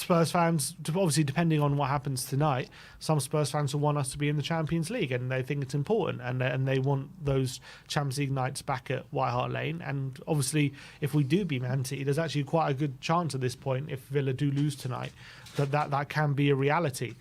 Spurs fans, obviously depending on what happens tonight, some Spurs fans will want us to be in the Champions League, and they think it's important, and they want those Champions League nights back at White Hart Lane. And obviously, if we do beat Man City, there's actually quite a good chance at this point, if Villa do lose tonight, that can be a reality.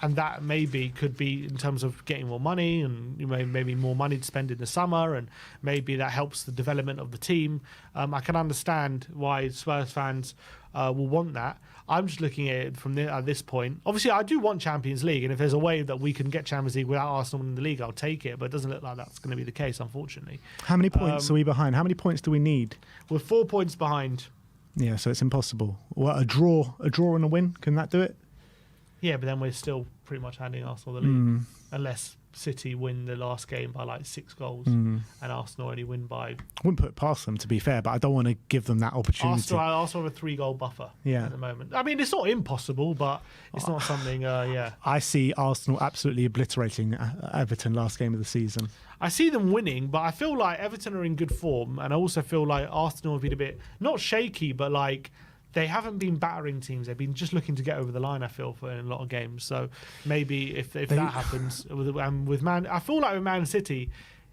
And that maybe could be in terms of getting more money, and maybe more money to spend in the summer, and maybe that helps the development of the team. I can understand why Spurs fans will want that. I'm just looking at it from at this point. Obviously, I do want Champions League, and if there's a way that we can get Champions League without Arsenal in the league, I'll take it. But it doesn't look like that's going to be the case, unfortunately. How many points are we behind? How many points do we need? We're 4 points behind. Yeah, so it's impossible. Well, a draw and a win, can that do it? Yeah, but then we're still pretty much handing Arsenal the lead, unless City win the last game by like 6 goals, and Arsenal only win by... I wouldn't put it past them, to be fair, but I don't want to give them that opportunity. Arsenal have a 3-goal buffer at the moment. I mean, it's not impossible, but it's not something, I see Arsenal absolutely obliterating Everton last game of the season. I see them winning, but I feel like Everton are in good form, and I also feel like Arsenal have been a bit, not shaky, but like... They haven't been battering teams. They've been just looking to get over the line, I feel, in a lot of games. So maybe if that happens with Man... I feel like with Man City,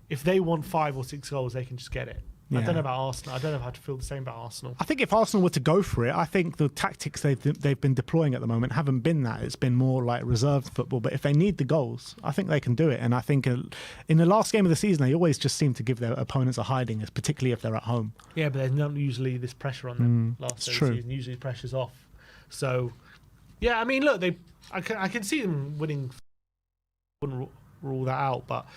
if they want 5 or 6 goals, they can just get it. Yeah. I don't know about Arsenal. I don't know how to feel the same about Arsenal. I think if Arsenal were to go for it, I think the tactics they've been deploying at the moment haven't been that. It's been more like reserved football. But if they need the goals, I think they can do it. And I think in the last game of the season, they always just seem to give their opponents a hiding, particularly if they're at home. Yeah, but there's not usually this pressure on them last season. Usually pressure's off. So, yeah, I mean, look, I can see them winning. Wouldn't rule that out, but...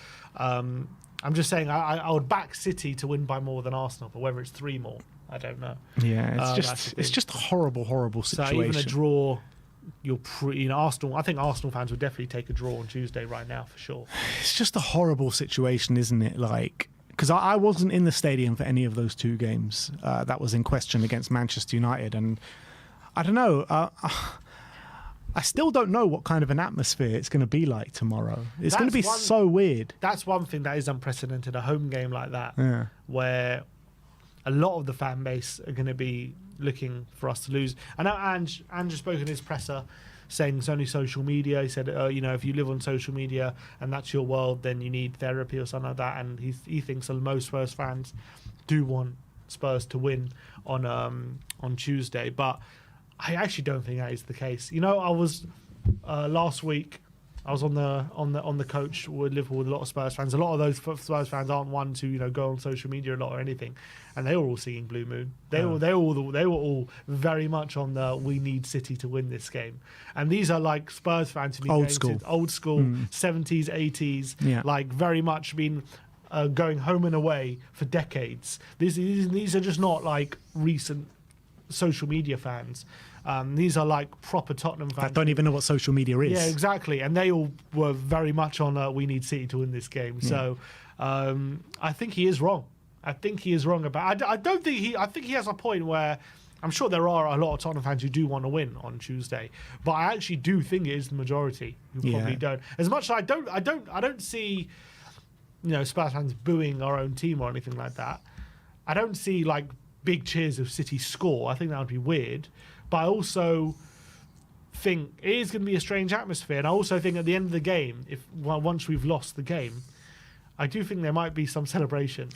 I'm just saying I would back City to win by more than Arsenal, but whether it's 3 more, I don't know. Yeah, it's just a horrible situation. So even a draw, Arsenal. I think Arsenal fans would definitely take a draw on Tuesday right now for sure. It's just a horrible situation, isn't it? Like, because I wasn't in the stadium for any of those 2 games that was in question against Manchester United, and I don't know. I still don't know what kind of an atmosphere it's going to be like tomorrow. It's going to be so weird. That's one thing that is unprecedented, a home game like that, where a lot of the fan base are going to be looking for us to lose. I know Ange spoke in his presser saying it's only social media. He said, if you live on social media and that's your world, then you need therapy or something like that. And he thinks that most Spurs fans do want Spurs to win on Tuesday. But I actually don't think that is the case. I was last week. I was on the coach with Liverpool with a lot of Spurs fans. A lot of those Spurs fans aren't one to go on social media a lot or anything, and they were all singing Blue Moon. They were all very much on the we need City to win this game. And these are like Spurs fans who old school 70s, 80s, like very much been going home and away for decades. These are just not like recent social media fans. These are like proper Tottenham fans. I don't even know what social media is. Yeah, exactly. And they all were very much on we need City to win this game. So I think he is wrong. I think he is wrong about... I think he has a point where I'm sure there are a lot of Tottenham fans who do want to win on Tuesday, but I actually do think it is the majority who probably don't. As much as I don't see Spurs fans booing our own team or anything like that. I don't see like big cheers if City score. I think that would be weird. But I also think it is going to be a strange atmosphere. And I also think at the end of the game, once we've lost the game, I do think there might be some celebration.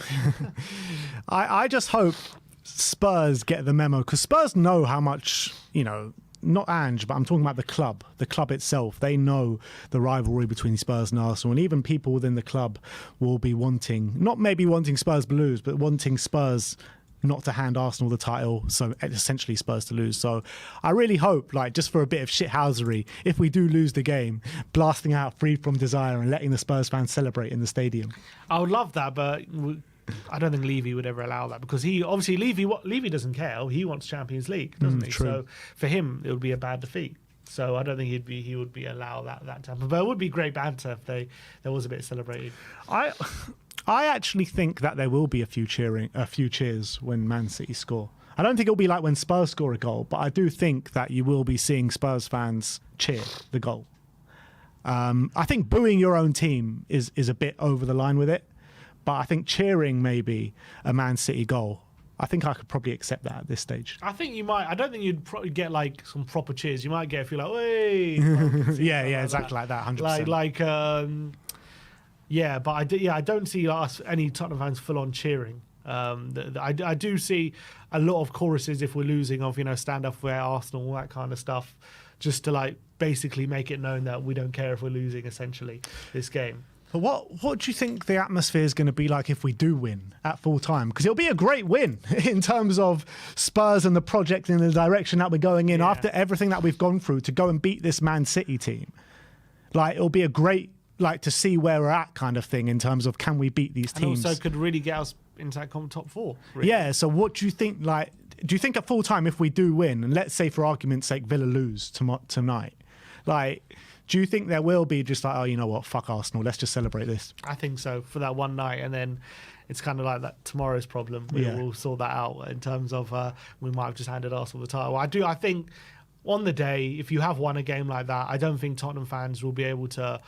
I just hope Spurs get the memo, because Spurs know how much, not Ange, but I'm talking about the club itself. They know the rivalry between Spurs and Arsenal, and even people within the club will be not maybe wanting Spurs to lose, but wanting Spurs not to hand Arsenal the title, so essentially Spurs to lose. So I really hope, just for a bit of shithousery, if we do lose the game, blasting out Free From Desire and letting the Spurs fans celebrate in the stadium. I would love that, but I don't think Levy would ever allow that, because Levy doesn't care. He wants Champions League, doesn't he? True. So for him, it would be a bad defeat. So I don't think he would be allow that to happen. But it would be great banter if there was a bit celebrated. I actually think that there will be a few cheers when Man City score. I don't think it'll be like when Spurs score a goal, but I do think that you will be seeing Spurs fans cheer the goal. I think booing your own team is a bit over the line with it, but I think cheering maybe a Man City goal, I think I could probably accept that at this stage. I think you might. I don't think you'd probably get like some proper cheers. You might get if you're like, "Hey," yeah, exactly like that, 100%. Yeah, but I don't see any Tottenham fans full on cheering. I do see a lot of choruses if we're losing of stand up for Arsenal, all that kind of stuff, just to like basically make it known that we don't care if we're losing essentially this game. But what do you think the atmosphere is going to be like if we do win at full time? Because it'll be a great win in terms of Spurs and the project in the direction that we're going in after everything that we've gone through to go and beat this Man City team. Like, it'll be a great, like, to see where we're at kind of thing in terms of can we beat these teams. And also could really get us into that top four. Really. Yeah, so what do you think, like, do you think at full time if we do win, and let's say for argument's sake Villa lose tonight, like, do you think there will be just like, oh, you know what, fuck Arsenal, let's just celebrate this? I think so, for that one night, and then it's kind of like that tomorrow's problem. We'll sort that out in terms of we might have just handed Arsenal the title. I think on the day, if you have won a game like that, I don't think Tottenham fans will be able to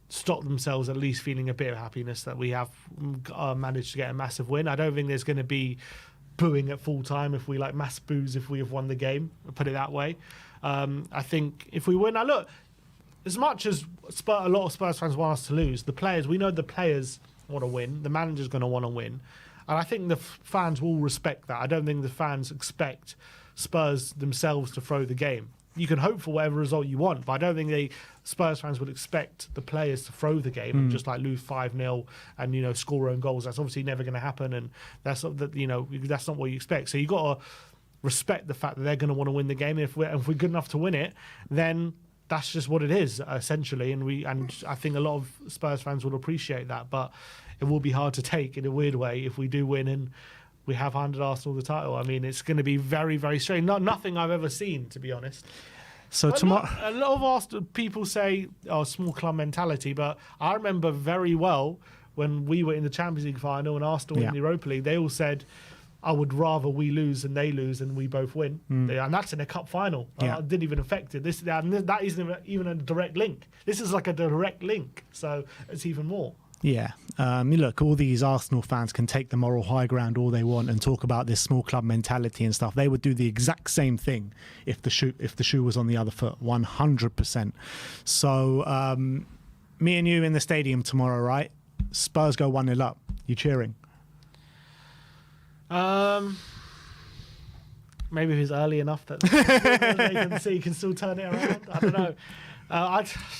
stop themselves at least feeling a bit of happiness that we have managed to get a massive win. I don't think there's going to be booing at full time if we like mass boos if we have won the game, put it that way. I think if we win, now look, as much as a lot of Spurs fans want us to lose, we know the players want to win, the manager's going to want to win, and I think the fans will respect that. I don't think the fans expect Spurs themselves to throw the game. You can hope for whatever result you want, but I don't think Spurs fans would expect the players to throw the game and just like lose 5-0 and score own goals. That's obviously never going to happen, and that's not what you expect. So you got to respect the fact that they're going to want to win the game. If we're good enough to win it, then that's just what it is essentially. And I think a lot of Spurs fans will appreciate that, but it will be hard to take in a weird way if we do win and we have handed Arsenal the title. I mean, it's going to be very, very strange. Nothing I've ever seen, to be honest. So tomorrow, a lot of Arsenal people say, "Oh, small club mentality," but I remember very well when we were in the Champions League final and Arsenal in the Europa League. They all said, "I would rather we lose and they lose and we both win," and that's in a cup final. It didn't even affect it. That isn't even a direct link. This is like a direct link, so it's even more. Yeah. Look, all these Arsenal fans can take the moral high ground all they want and talk about this small club mentality and stuff. They would do the exact same thing if the shoe was on the other foot, 100%. So me and you in the stadium tomorrow, right? Spurs go 1-0 up. You cheering? Maybe if it's early enough that they can still turn it around. I don't know.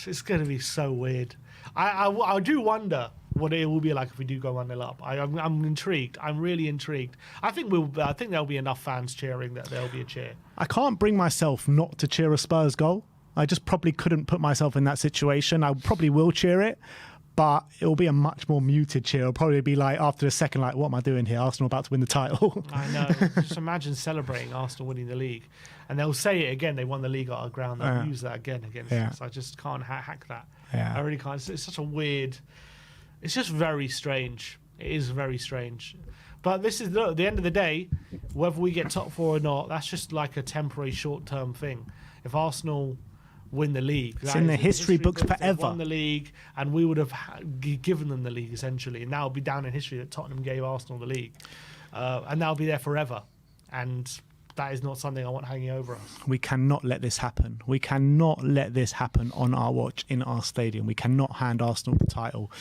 It's going to be so weird. I do wonder what it will be like if we do go 1-0 up. I'm intrigued. I'm really intrigued. I think there'll be enough fans cheering that there'll be a cheer. I can't bring myself not to cheer a Spurs goal. I just probably couldn't put myself in that situation. I probably will cheer it, but it will be a much more muted cheer. It'll probably be like after a second, like, what am I doing here? Arsenal about to win the title. I know. Just imagine celebrating Arsenal winning the league. And they'll say it again. They won the league at our ground. They'll use that again against us. I just can't hack that. Yeah. I really can't. It's such a weird... It's just very strange. It is very strange. But this is at the end of the day, whether we get top four or not, that's just like a temporary short-term thing. If Arsenal win the league, it's in the history books forever. They've won the league, and we would have given them the league essentially, and now it'll be down in history that Tottenham gave Arsenal the league, and that'll be there forever. And that is not something I want hanging over us. We cannot let this happen. We cannot let this happen on our watch in our stadium. We cannot hand Arsenal the title.